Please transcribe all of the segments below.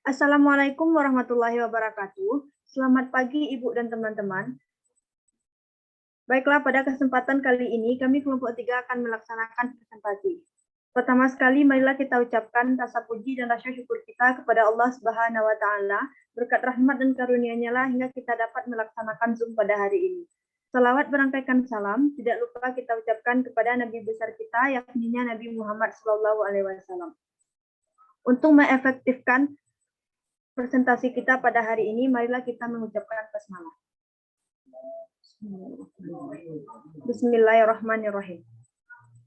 Assalamualaikum warahmatullahi wabarakatuh. Selamat pagi Ibu dan teman-teman. Baiklah, pada kesempatan kali ini kami kelompok 3 akan melaksanakan presentasi. Pertama sekali, marilah kita ucapkan rasa puji dan rasa syukur kita kepada Allah Subhanahu wa Ta'ala. Berkat rahmat dan karunia-Nya lah hingga kita dapat melaksanakan Zoom pada hari ini. Salawat berangkaikan salam, tidak lupa kita ucapkan kepada Nabi besar kita, yakni Nabi Muhammad SAW. Untuk mengefektifkan presentasi kita pada hari ini, marilah kita mengucapkan basmalah. Bismillahirrahmanirrahim.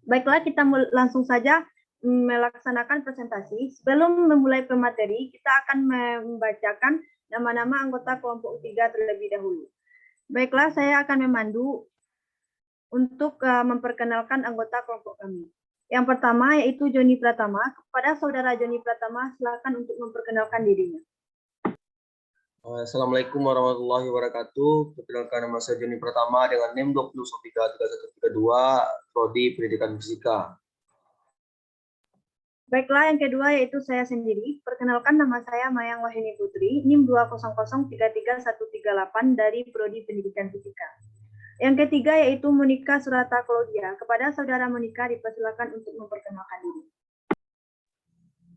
Baiklah, kita langsung saja melaksanakan presentasi. Sebelum memulai pemateri, kita akan membacakan nama-nama anggota kelompok 3 terlebih dahulu. Baiklah, saya akan memandu untuk memperkenalkan anggota kelompok kami. Yang pertama yaitu Joni Pratama. Kepada saudara Joni Pratama, silakan untuk memperkenalkan dirinya. Assalamualaikum warahmatullahi wabarakatuh. Perkenalkan, nama saya Joni Pratama dengan NIM 20133132, Prodi Pendidikan Fisika. Baiklah, yang kedua yaitu saya sendiri. Perkenalkan, nama saya Mayang Wahini Putri, NIM 200333138 dari Prodi Pendidikan Fisika. Yang ketiga yaitu Monika Surata Claudia. Kepada saudara Monika, dipersilakan untuk memperkenalkan diri.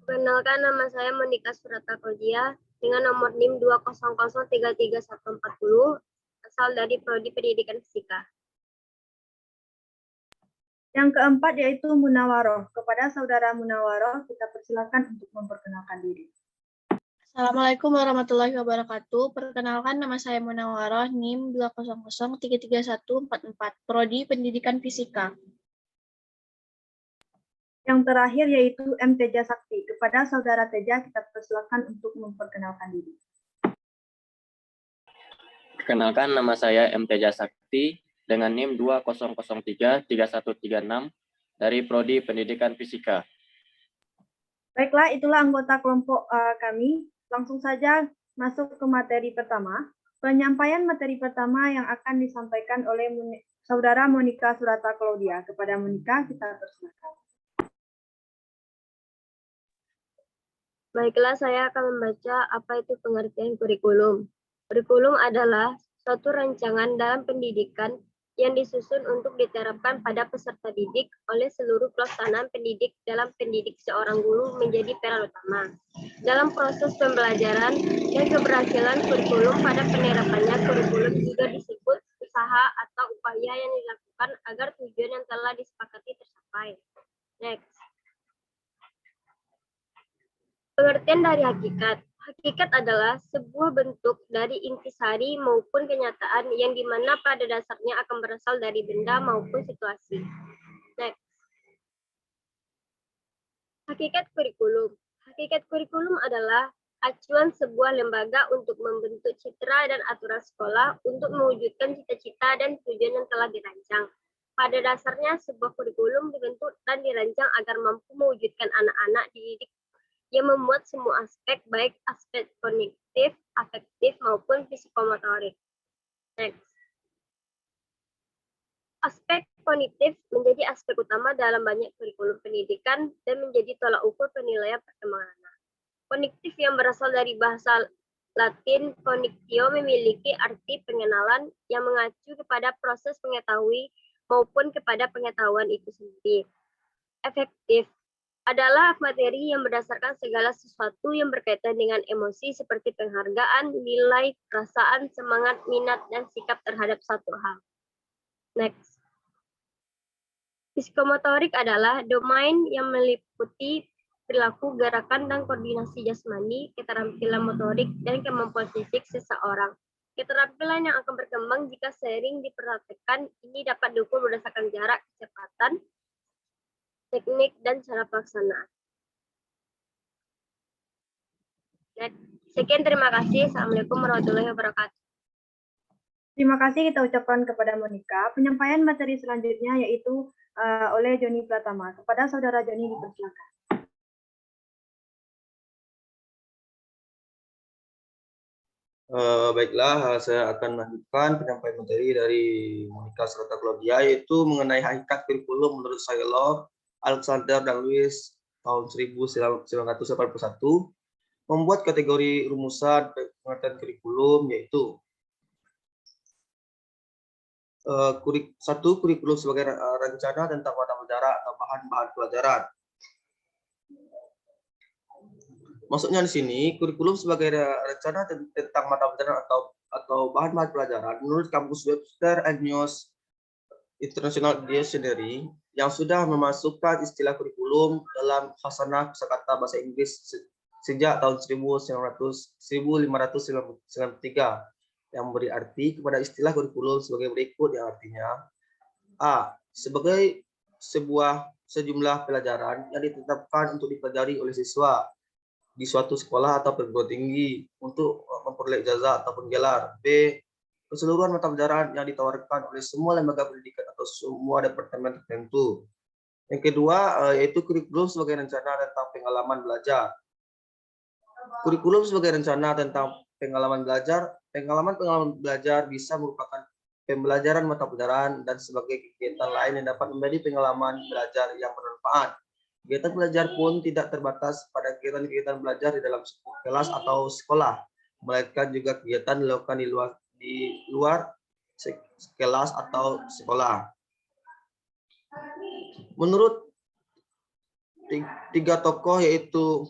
Perkenalkan, nama saya Monika Surata Claudia dengan nomor NIM 200333140, asal dari Prodi Pendidikan Fisika. Yang keempat yaitu Munawaroh. Kepada saudara Munawaroh, kita persilakan untuk memperkenalkan diri. Assalamualaikum warahmatullahi wabarakatuh. Perkenalkan, nama saya Munawaroh, NIM 200333144, Prodi Pendidikan Fisika. Yang terakhir yaitu M. Teja Sakti. Kepada saudara Teja, kita persilakan untuk memperkenalkan diri. Perkenalkan, nama saya M. Teja Sakti dengan NIM 200333136 dari Prodi Pendidikan Fisika. Baiklah, itulah anggota kelompok kami. Langsung saja masuk ke materi pertama. Penyampaian materi pertama yang akan disampaikan oleh saudara Monika Surata Claudia. Kepada Monika, kita persilakan. Baiklah, saya akan membaca apa itu pengertian kurikulum. Kurikulum adalah suatu rancangan dalam pendidikan yang disusun untuk diterapkan pada peserta didik oleh seluruh pelaksanaan pendidik dalam pendidik seorang guru menjadi peran utama. Dalam proses pembelajaran dan keberhasilan kurikulum pada penerapannya, kurikulum juga disebut usaha atau upaya yang dilakukan agar tujuan yang telah disepakati tercapai. Next. Pengertian dari hakikat. Hakikat adalah sebuah bentuk dari intisari maupun kenyataan yang dimana pada dasarnya akan berasal dari benda maupun situasi. Next. Hakikat kurikulum. Hakikat kurikulum adalah acuan sebuah lembaga untuk membentuk citra dan aturan sekolah untuk mewujudkan cita-cita dan tujuan yang telah dirancang. Pada dasarnya, sebuah kurikulum dibentuk dan dirancang agar mampu mewujudkan anak-anak dididik yang memuat semua aspek, baik aspek kognitif, afektif, maupun psikomotorik. Next. Aspek kognitif menjadi aspek utama dalam banyak kurikulum pendidikan dan menjadi tolak ukur penilaian perkembangan anak. Kognitif yang berasal dari bahasa Latin cognitio memiliki arti pengenalan yang mengacu kepada proses mengetahui maupun kepada pengetahuan itu sendiri. Efektif adalah materi yang berdasarkan segala sesuatu yang berkaitan dengan emosi seperti penghargaan, nilai, perasaan, semangat, minat, dan sikap terhadap satu hal. Next. Psikomotorik adalah domain yang meliputi perilaku, gerakan, dan koordinasi jasmani, keterampilan motorik, dan kemampuan fisik seseorang. Keterampilan yang akan berkembang jika sering diperhatikan ini dapat diukur berdasarkan jarak, kecepatan, teknik, dan cara pelaksanaan. Sekian, terima kasih. Assalamualaikum warahmatullahi wabarakatuh. Terima kasih kita ucapkan kepada Monika. Penyampaian materi selanjutnya yaitu oleh Joni Pratama. Kepada saudara Joni, dipersilakan. Baiklah, saya akan melanjutkan penyampaian materi dari Monika Surata Claudia, yaitu mengenai hakikat kurikulum menurut Saylor, Alexander dan Lewis tahun 1981. membuat kategori rumusan pengertian kurikulum, yaitu satu, kurikulum sebagai rencana tentang mata pelajaran atau bahan-bahan pelajaran. Maksudnya di sini, kurikulum sebagai rencana tentang mata pelajaran atau bahan-bahan pelajaran menurut kampus Webster and News International Dictionary yang sudah memasukkan istilah kurikulum dalam khasanah kosakata bahasa Inggris sejak tahun 1593 yang memberi arti kepada istilah kurikulum sebagai berikut, yang artinya A. Sebagai sejumlah pelajaran yang ditetapkan untuk dipelajari oleh siswa di suatu sekolah atau perguruan tinggi untuk memperoleh ijazah ataupun gelar. B. Keseluruhan mata pelajaran yang ditawarkan oleh semua lembaga pendidikan atau semua departemen tertentu. Yang kedua, yaitu kurikulum sebagai rencana tentang pengalaman belajar. Kurikulum sebagai rencana tentang pengalaman belajar. Pengalaman belajar bisa merupakan pembelajaran mata pelajaran dan sebagai kegiatan lain yang dapat menjadi pengalaman belajar yang bermanfaat. Kegiatan belajar pun tidak terbatas pada kegiatan belajar di dalam kelas atau sekolah, melainkan juga kegiatan dilakukan di luar kelas atau sekolah. Menurut tiga tokoh yaitu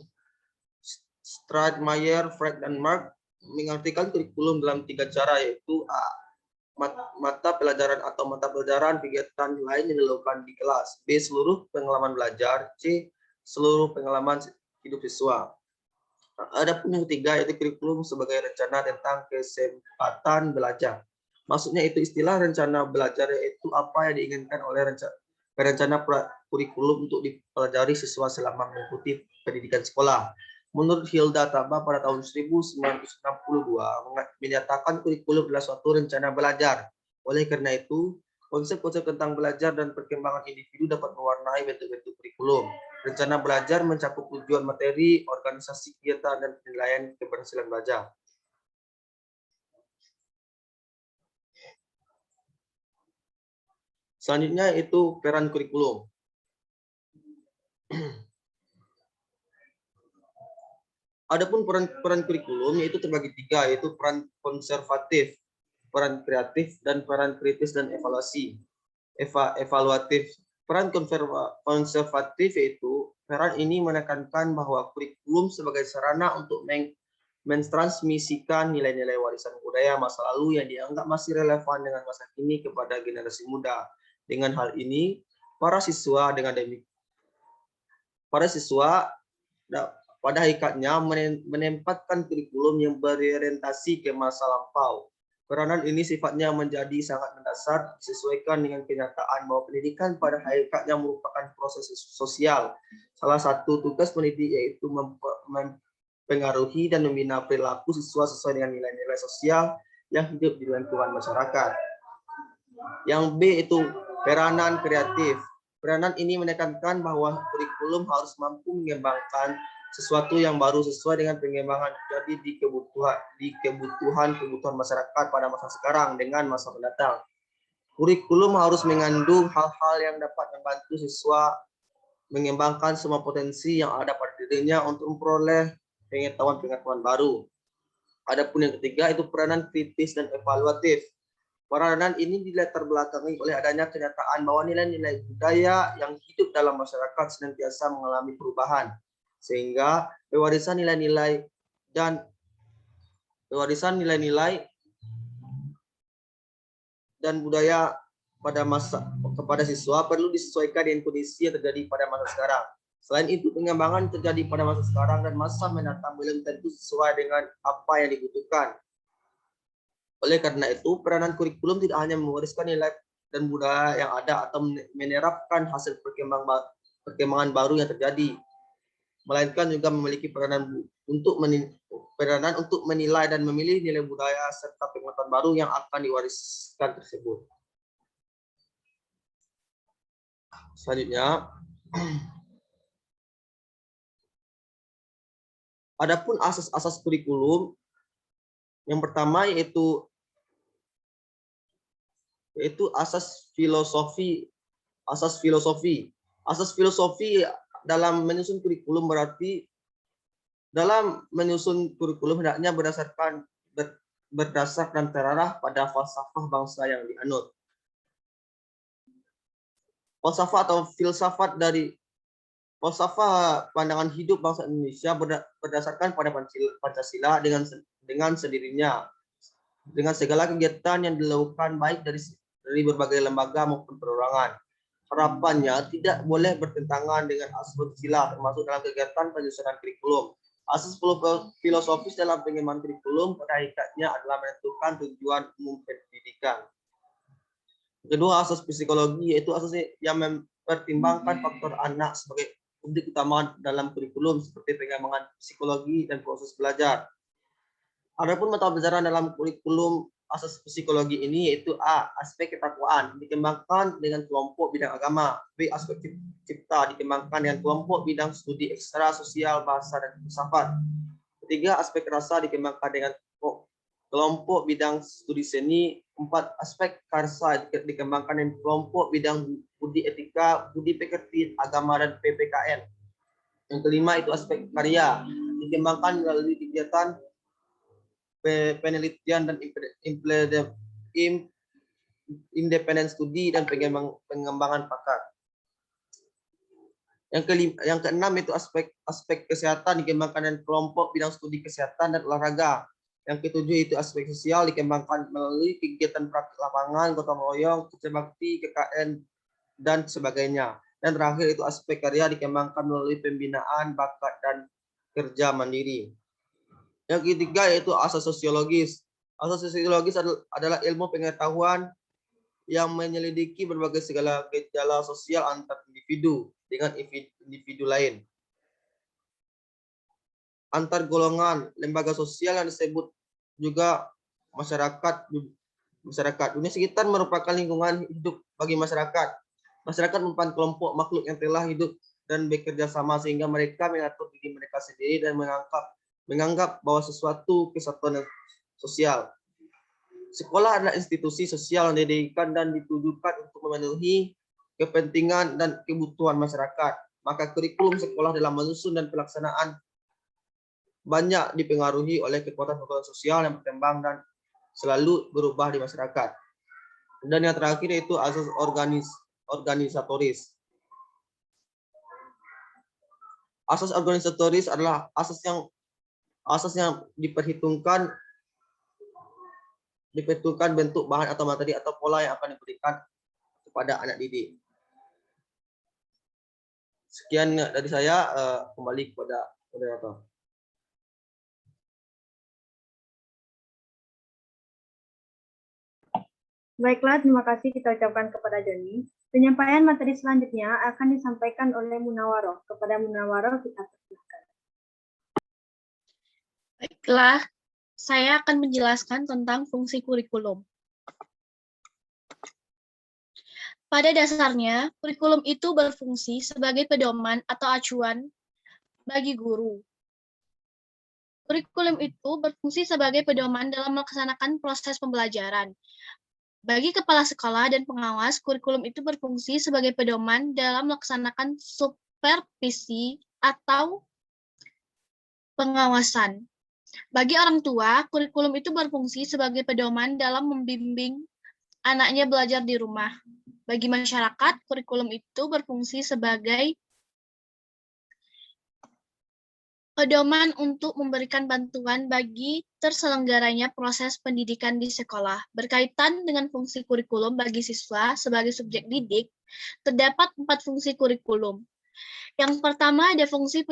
Stratemeyer, Frank, dan Mark mengartikan kurikulum dalam tiga cara, yaitu A. Mata pelajaran atau mata pelajaran kegiatan lain yang dilakukan di kelas. B. Seluruh pengalaman belajar. C. Seluruh pengalaman hidup siswa. Adapun yang ketiga yaitu kurikulum sebagai rencana tentang kesempatan belajar. Maksudnya itu istilah rencana belajar yaitu apa yang diinginkan oleh rencana kurikulum untuk dipelajari siswa selama mengikuti pendidikan sekolah. Menurut Hilda Taba pada tahun 1962 menyatakan kurikulum adalah suatu rencana belajar. Oleh karena itu, konsep-konsep tentang belajar dan perkembangan individu dapat mewarnai bentuk-bentuk kurikulum. Rencana belajar mencakup tujuan materi, organisasi kegiatan, dan penilaian keberhasilan belajar. Selanjutnya itu peran kurikulum. Adapun peran kurikulum yaitu terbagi tiga, yaitu peran konservatif, peran kreatif, dan peran kritis dan evaluatif. Peran konservatif yaitu peran ini menekankan bahwa kurikulum sebagai sarana untuk mentransmisikan nilai-nilai warisan budaya masa lalu yang dianggap masih relevan dengan masa kini kepada generasi muda. Dengan hal ini, para siswa pada hakikatnya menempatkan kurikulum yang berorientasi ke masa lampau. Peranan ini sifatnya menjadi sangat mendasar disesuaikan dengan kenyataan bahwa pendidikan pada hakikatnya merupakan proses sosial. Salah satu tugas pendidik yaitu mempengaruhi dan membina perilaku siswa sesuai dengan nilai-nilai sosial yang hidup di lingkungan masyarakat. Yang B itu peranan kreatif. Peranan ini menekankan bahwa kurikulum harus mampu mengembangkan sesuatu yang baru sesuai dengan pengembangan jadi di kebutuhan masyarakat pada masa sekarang dengan masa mendatang. Kurikulum harus mengandung hal-hal yang dapat membantu siswa mengembangkan semua potensi yang ada pada dirinya untuk memperoleh pengetahuan baru. Adapun yang ketiga itu peranan kritis dan evaluatif. Peranan ini dilatar belakangi oleh adanya kenyataan bahwa nilai-nilai budaya yang hidup dalam masyarakat senantiasa mengalami perubahan, sehingga pewarisan nilai-nilai dan budaya kepada siswa perlu disesuaikan dengan kondisi yang terjadi pada masa sekarang. Selain itu, pengembangan terjadi pada masa sekarang dan masa mendatang belum tentu sesuai dengan apa yang dibutuhkan. Oleh karena itu, peranan kurikulum tidak hanya mewariskan nilai dan budaya yang ada atau menerapkan hasil perkembangan baru yang terjadi, melainkan juga memiliki peranan untuk menilai dan memilih nilai budaya serta pengetahuan baru yang akan diwariskan tersebut. Selanjutnya, adapun asas-asas kurikulum, yang pertama yaitu asas filosofi. Asas filosofi dalam menyusun kurikulum berarti Dalam menyusun kurikulum hendaknya berdasarkan terarah pada falsafah bangsa yang dianut. Falsafah atau filsafat dari falsafah pandangan hidup bangsa Indonesia berdasarkan pada Pancasila dengan sendirinya, dengan segala kegiatan yang dilakukan baik dari berbagai lembaga maupun perorangan. Harapannya tidak boleh bertentangan dengan asas Pancasila, termasuk dalam kegiatan penyusunan kurikulum. Asas filosofis dalam pengembangan kurikulum pada hakikatnya adalah menentukan tujuan umum pendidikan. Kedua, asas psikologi, yaitu asas yang mempertimbangkan faktor anak sebagai objek utama dalam kurikulum seperti pengembangan psikologi dan proses belajar. Adapun mata pelajaran dalam kurikulum asas psikologi ini yaitu A. Aspek ketakwaan dikembangkan dengan kelompok bidang agama. B. Aspek cipta dikembangkan dengan kelompok bidang studi ekstra sosial, bahasa, dan filsafat. Ketiga, aspek rasa dikembangkan dengan kelompok bidang studi seni. 4. Aspek karsa dikembangkan dengan kelompok bidang budi etika, budi pekerti, agama, dan PPKN. Yang kelima itu aspek karya dikembangkan melalui kegiatan penelitian dan independen studi dan pengembangan pakar. Yang keenam itu aspek kesehatan dikembangkan dengan kelompok bidang studi kesehatan dan olahraga. Yang ketujuh itu aspek sosial dikembangkan melalui kegiatan praktik lapangan, gotong royong, kerja bakti, KKN, dan sebagainya. Dan terakhir itu aspek karya dikembangkan melalui pembinaan bakat dan kerja mandiri. Yang ketiga yaitu asas sosiologis. Asas sosiologis adalah ilmu pengetahuan yang menyelidiki berbagai segala gejala sosial antar individu dengan individu lain, antar golongan, lembaga sosial yang disebut juga masyarakat. Dunia sekitar merupakan lingkungan hidup bagi masyarakat. Masyarakat merupakan kelompok makhluk yang telah hidup dan bekerja sama sehingga mereka mengatur diri mereka sendiri dan menganggap bahwa sesuatu kesatuan sosial. Sekolah adalah institusi sosial yang didirikan dan ditujukan untuk memenuhi kepentingan dan kebutuhan masyarakat. Maka kurikulum sekolah dalam menyusun dan pelaksanaan banyak dipengaruhi oleh kekuatan sosial yang berkembang dan selalu berubah di masyarakat. Dan yang terakhir yaitu asas organisatoris. Asas organisatoris adalah asas yang diperhitungkan bentuk bahan atau materi atau pola yang akan diberikan kepada anak didik. Sekian dari saya, kembali kepada moderator. Baiklah, terima kasih kita ucapkan kepada Joni. Penyampaian materi selanjutnya akan disampaikan oleh Munawaroh. Kepada Munawaroh kita persilakan. Baiklah, saya akan menjelaskan tentang fungsi kurikulum. Pada dasarnya, kurikulum itu berfungsi sebagai pedoman atau acuan bagi guru. Kurikulum itu berfungsi sebagai pedoman dalam melaksanakan proses pembelajaran. Bagi kepala sekolah dan pengawas, kurikulum itu berfungsi sebagai pedoman dalam melaksanakan supervisi atau pengawasan. Bagi orang tua, kurikulum itu berfungsi sebagai pedoman dalam membimbing anaknya belajar di rumah. Bagi masyarakat, kurikulum itu berfungsi sebagai pedoman untuk memberikan bantuan bagi terselenggaranya proses pendidikan di sekolah. Berkaitan dengan fungsi kurikulum bagi siswa sebagai subjek didik, terdapat 4 fungsi kurikulum. Yang pertama ada fungsi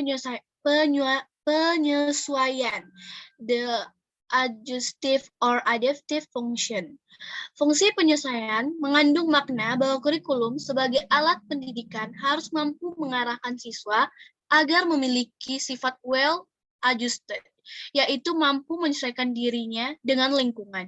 penyesuaian, the adjunctive or adaptive function. Fungsi penyesuaian mengandung makna bahwa kurikulum sebagai alat pendidikan harus mampu mengarahkan siswa agar memiliki sifat well-adjusted, yaitu mampu menyesuaikan dirinya dengan lingkungan,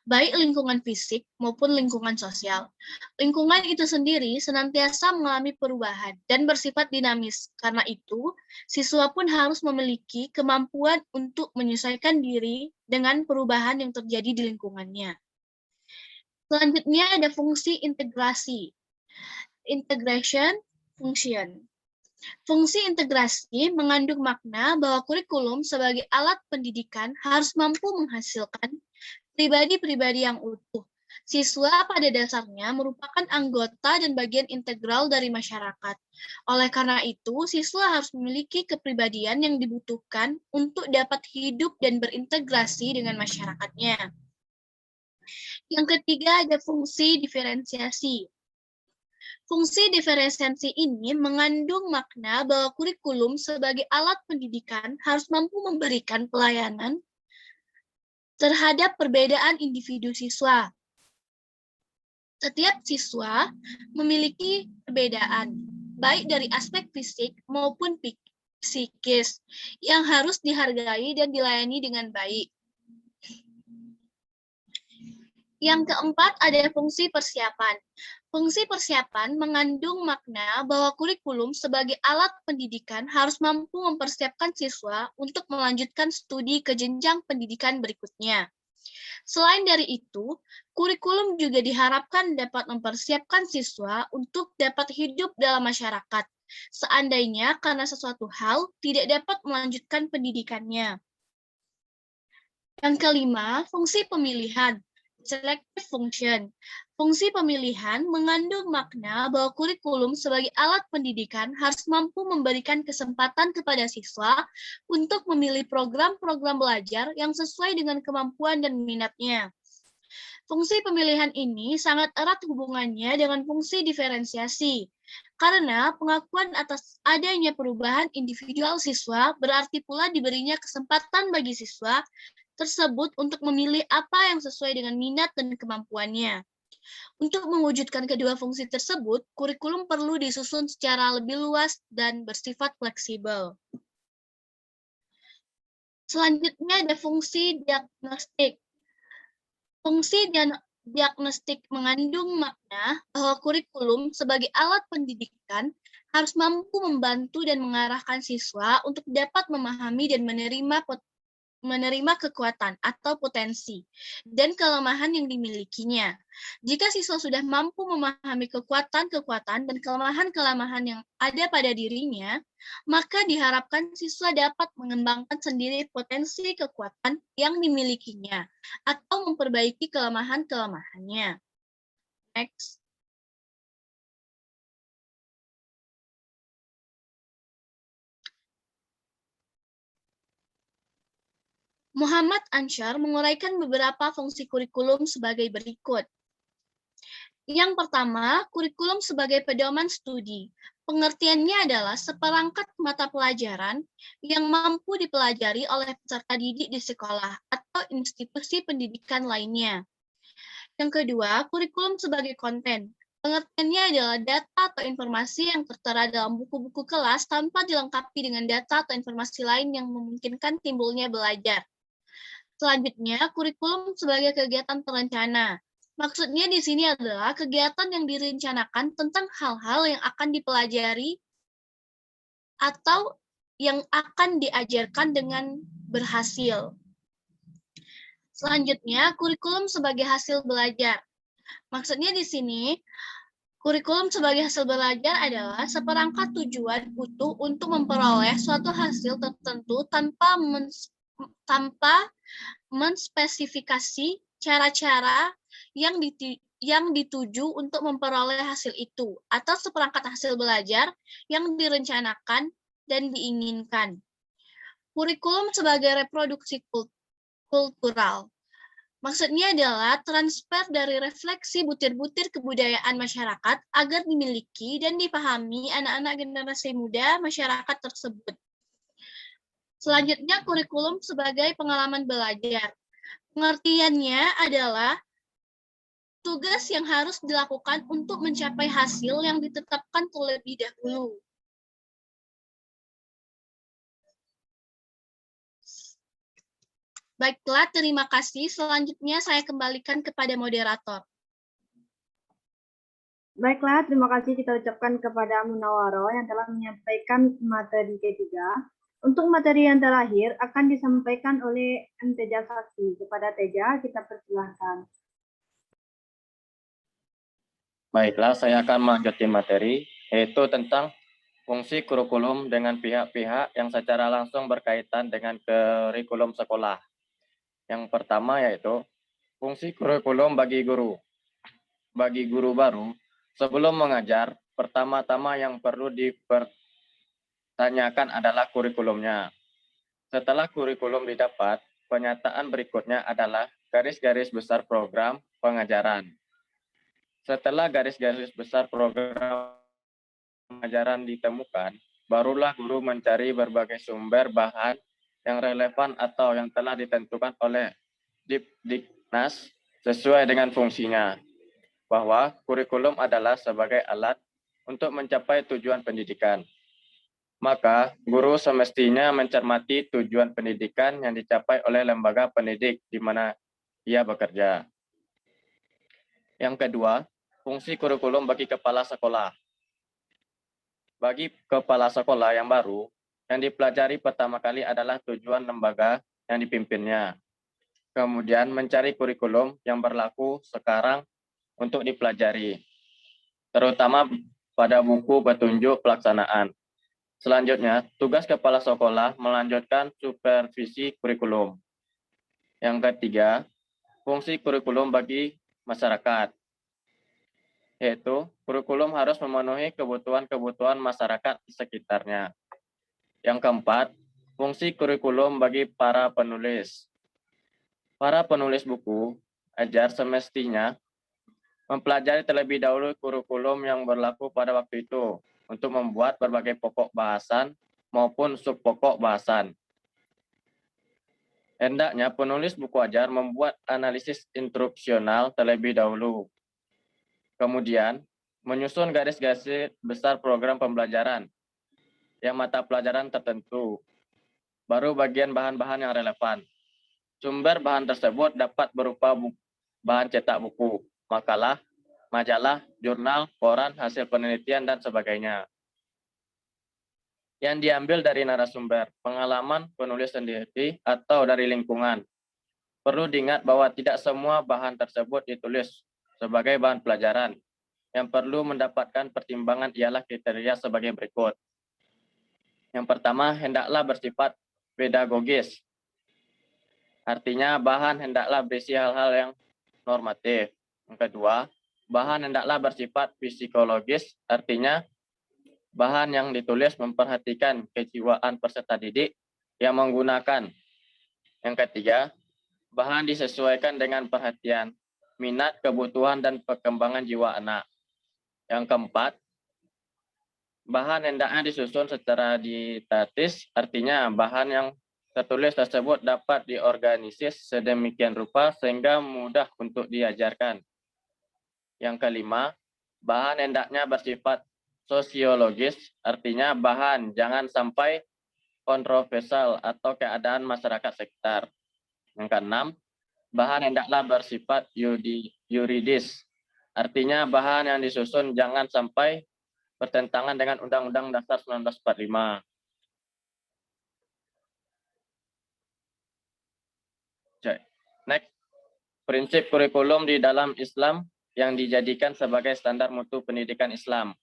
baik lingkungan fisik maupun lingkungan sosial. Lingkungan itu sendiri senantiasa mengalami perubahan dan bersifat dinamis. Karena itu, siswa pun harus memiliki kemampuan untuk menyesuaikan diri dengan perubahan yang terjadi di lingkungannya. Selanjutnya ada fungsi integrasi, integration function. Fungsi integrasi mengandung makna bahwa kurikulum sebagai alat pendidikan harus mampu menghasilkan pribadi-pribadi yang utuh. Siswa pada dasarnya merupakan anggota dan bagian integral dari masyarakat. Oleh karena itu, siswa harus memiliki kepribadian yang dibutuhkan untuk dapat hidup dan berintegrasi dengan masyarakatnya. Yang ketiga ada fungsi diferensiasi. Fungsi diferensiasi ini mengandung makna bahwa kurikulum sebagai alat pendidikan harus mampu memberikan pelayanan terhadap perbedaan individu siswa. Setiap siswa memiliki perbedaan, baik dari aspek fisik maupun psikis, yang harus dihargai dan dilayani dengan baik. Yang keempat ada fungsi persiapan. Fungsi persiapan mengandung makna bahwa kurikulum sebagai alat pendidikan harus mampu mempersiapkan siswa untuk melanjutkan studi ke jenjang pendidikan berikutnya. Selain dari itu, kurikulum juga diharapkan dapat mempersiapkan siswa untuk dapat hidup dalam masyarakat, seandainya karena sesuatu hal tidak dapat melanjutkan pendidikannya. Yang kelima, fungsi pemilihan. Selective function. Fungsi pemilihan mengandung makna bahwa kurikulum sebagai alat pendidikan harus mampu memberikan kesempatan kepada siswa untuk memilih program-program belajar yang sesuai dengan kemampuan dan minatnya. Fungsi pemilihan ini sangat erat hubungannya dengan fungsi diferensiasi, karena pengakuan atas adanya perubahan individual siswa berarti pula diberinya kesempatan bagi siswa tersebut untuk memilih apa yang sesuai dengan minat dan kemampuannya. Untuk mewujudkan kedua fungsi tersebut, kurikulum perlu disusun secara lebih luas dan bersifat fleksibel. Selanjutnya ada fungsi diagnostik. Fungsi diagnostik mengandung makna bahwa kurikulum sebagai alat pendidikan harus mampu membantu dan mengarahkan siswa untuk dapat memahami dan menerima kekuatan atau potensi dan kelemahan yang dimilikinya. Jika siswa sudah mampu memahami kekuatan-kekuatan dan kelemahan-kelemahan yang ada pada dirinya, maka diharapkan siswa dapat mengembangkan sendiri potensi kekuatan yang dimilikinya atau memperbaiki kelemahan-kelemahannya. Next. Muhammad Ansyar menguraikan beberapa fungsi kurikulum sebagai berikut. Yang pertama, kurikulum sebagai pedoman studi. Pengertiannya adalah seperangkat mata pelajaran yang mampu dipelajari oleh peserta didik di sekolah atau institusi pendidikan lainnya. Yang kedua, kurikulum sebagai konten. Pengertiannya adalah data atau informasi yang tertera dalam buku-buku kelas tanpa dilengkapi dengan data atau informasi lain yang memungkinkan timbulnya belajar. Selanjutnya, kurikulum sebagai kegiatan terencana. Maksudnya di sini adalah kegiatan yang direncanakan tentang hal-hal yang akan dipelajari atau yang akan diajarkan dengan berhasil. Selanjutnya, kurikulum sebagai hasil belajar. Maksudnya di sini, kurikulum sebagai hasil belajar adalah seperangkat tujuan utuh untuk memperoleh suatu hasil tertentu tanpa menspesifikasi cara-cara yang dituju untuk memperoleh hasil itu, atau seperangkat hasil belajar yang direncanakan dan diinginkan. Kurikulum sebagai reproduksi kultural. Maksudnya adalah transfer dari refleksi butir-butir kebudayaan masyarakat agar dimiliki dan dipahami anak-anak generasi muda masyarakat tersebut. Selanjutnya, kurikulum sebagai pengalaman belajar. Pengertiannya adalah tugas yang harus dilakukan untuk mencapai hasil yang ditetapkan terlebih dahulu. Baiklah, terima kasih. Selanjutnya saya kembalikan kepada moderator. Baiklah, terima kasih kita ucapkan kepada Munawaro yang telah menyampaikan materi ketiga. Untuk materi yang terakhir akan disampaikan oleh M. Teja Sakti. Kepada Teja, kita persilahkan. Baiklah, saya akan melanjutkan materi, yaitu tentang fungsi kurikulum dengan pihak-pihak yang secara langsung berkaitan dengan kurikulum sekolah. Yang pertama yaitu fungsi kurikulum bagi guru. Bagi guru baru, sebelum mengajar, pertama-tama yang perlu dipertanyakan adalah kurikulumnya. Setelah kurikulum didapat, pernyataan berikutnya adalah garis-garis besar program pengajaran. Setelah garis-garis besar program pengajaran ditemukan, barulah guru mencari berbagai sumber bahan yang relevan atau yang telah ditentukan oleh Diknas sesuai dengan fungsinya, bahwa kurikulum adalah sebagai alat untuk mencapai tujuan pendidikan. Maka, guru semestinya mencermati tujuan pendidikan yang dicapai oleh lembaga pendidik di mana ia bekerja. Yang kedua, fungsi kurikulum bagi kepala sekolah. Bagi kepala sekolah yang baru, yang dipelajari pertama kali adalah tujuan lembaga yang dipimpinnya. Kemudian mencari kurikulum yang berlaku sekarang untuk dipelajari, terutama pada buku petunjuk pelaksanaan. Selanjutnya, tugas kepala sekolah melanjutkan supervisi kurikulum. Yang ketiga, fungsi kurikulum bagi masyarakat, yaitu kurikulum harus memenuhi kebutuhan-kebutuhan masyarakat di sekitarnya. Yang keempat, fungsi kurikulum bagi para penulis. Para penulis buku ajar semestinya mempelajari terlebih dahulu kurikulum yang berlaku pada waktu itu untuk membuat berbagai pokok bahasan maupun subpokok bahasan. Hendaknya penulis buku ajar membuat analisis instruksional terlebih dahulu. Kemudian, menyusun garis-garis besar program pembelajaran yang mata pelajaran tertentu, baru bagian bahan-bahan yang relevan. Sumber bahan tersebut dapat berupa bahan cetak buku, makalah, majalah, jurnal, koran, hasil penelitian, dan sebagainya. Yang diambil dari narasumber, pengalaman penulis sendiri, atau dari lingkungan. Perlu diingat bahwa tidak semua bahan tersebut ditulis sebagai bahan pelajaran. Yang perlu mendapatkan pertimbangan ialah kriteria sebagai berikut. Yang pertama, hendaklah bersifat pedagogis. Artinya, bahan hendaklah berisi hal-hal yang normatif. Yang kedua, bahan hendaklah bersifat psikologis, artinya bahan yang ditulis memperhatikan kejiwaan peserta didik yang menggunakan. Yang ketiga, bahan disesuaikan dengan perhatian, minat, kebutuhan, dan perkembangan jiwa anak. Yang keempat, bahan hendaknya disusun secara didaktis, artinya bahan yang tertulis tersebut dapat diorganisir sedemikian rupa sehingga mudah untuk diajarkan. Yang kelima, bahan hendaknya bersifat sosiologis, artinya bahan jangan sampai kontroversial atau keadaan masyarakat sekitar. Yang keenam, bahan hendaklah bersifat yuridis, artinya bahan yang disusun jangan sampai bertentangan dengan Undang-Undang Dasar 1945. Next, prinsip kurikulum di dalam Islam yang dijadikan sebagai standar mutu pendidikan Islam.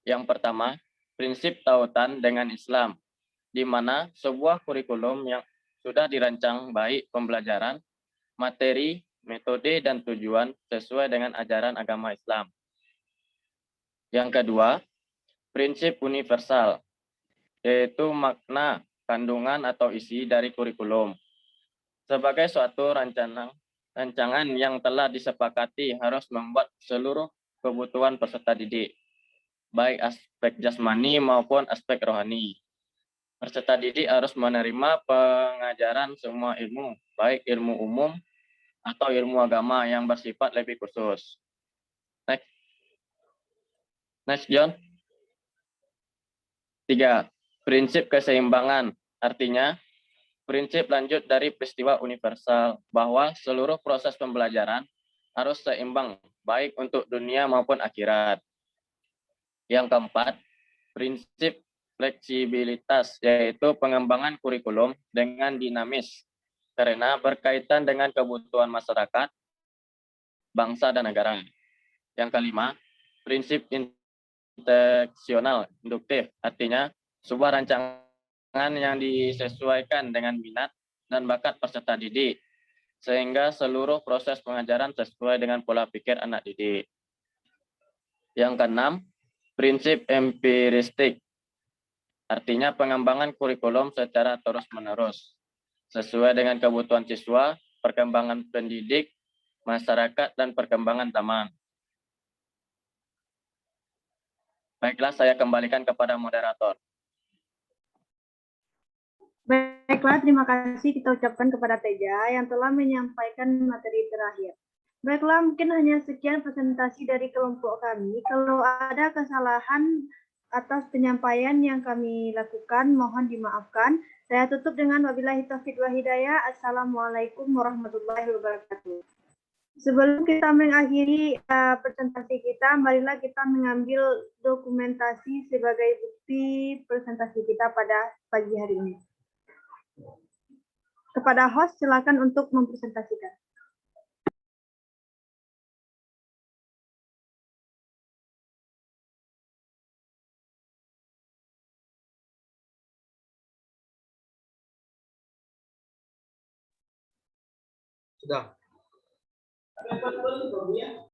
Yang pertama, prinsip tautan dengan Islam, di mana sebuah kurikulum yang sudah dirancang baik pembelajaran, materi, metode, dan tujuan sesuai dengan ajaran agama Islam. Yang kedua, prinsip universal, yaitu makna, kandungan, atau isi dari kurikulum. Sebagai suatu rancangan yang telah disepakati harus membuat seluruh kebutuhan peserta didik, baik aspek jasmani maupun aspek rohani. Peserta didik harus menerima pengajaran semua ilmu, baik ilmu umum atau ilmu agama yang bersifat lebih khusus. Next, John. 3. Prinsip keseimbangan, artinya prinsip lanjut dari peristiwa universal bahwa seluruh proses pembelajaran harus seimbang, baik untuk dunia maupun akhirat. Yang keempat, prinsip fleksibilitas, yaitu pengembangan kurikulum dengan dinamis, karena berkaitan dengan kebutuhan masyarakat, bangsa, dan negara. Yang kelima, prinsip konteksional induktif, artinya sebuah rancangan yang disesuaikan dengan minat dan bakat peserta didik, sehingga seluruh proses pengajaran sesuai dengan pola pikir anak didik. Yang keenam, prinsip empiristik, artinya pengembangan kurikulum secara terus-menerus, sesuai dengan kebutuhan siswa, perkembangan pendidik, masyarakat, dan perkembangan zaman. Baiklah, saya kembalikan kepada moderator. Baiklah, terima kasih kita ucapkan kepada Teja yang telah menyampaikan materi terakhir. Baiklah, mungkin hanya sekian presentasi dari kelompok kami. Kalau ada kesalahan atas penyampaian yang kami lakukan, mohon dimaafkan. Saya tutup dengan wabillahi taufiq wal hidayah. Assalamualaikum warahmatullahi wabarakatuh. Sebelum kita mengakhiri presentasi kita, marilah kita mengambil dokumentasi sebagai bukti presentasi kita pada pagi hari ini. Kepada host, silakan untuk mempresentasikan. Sudah.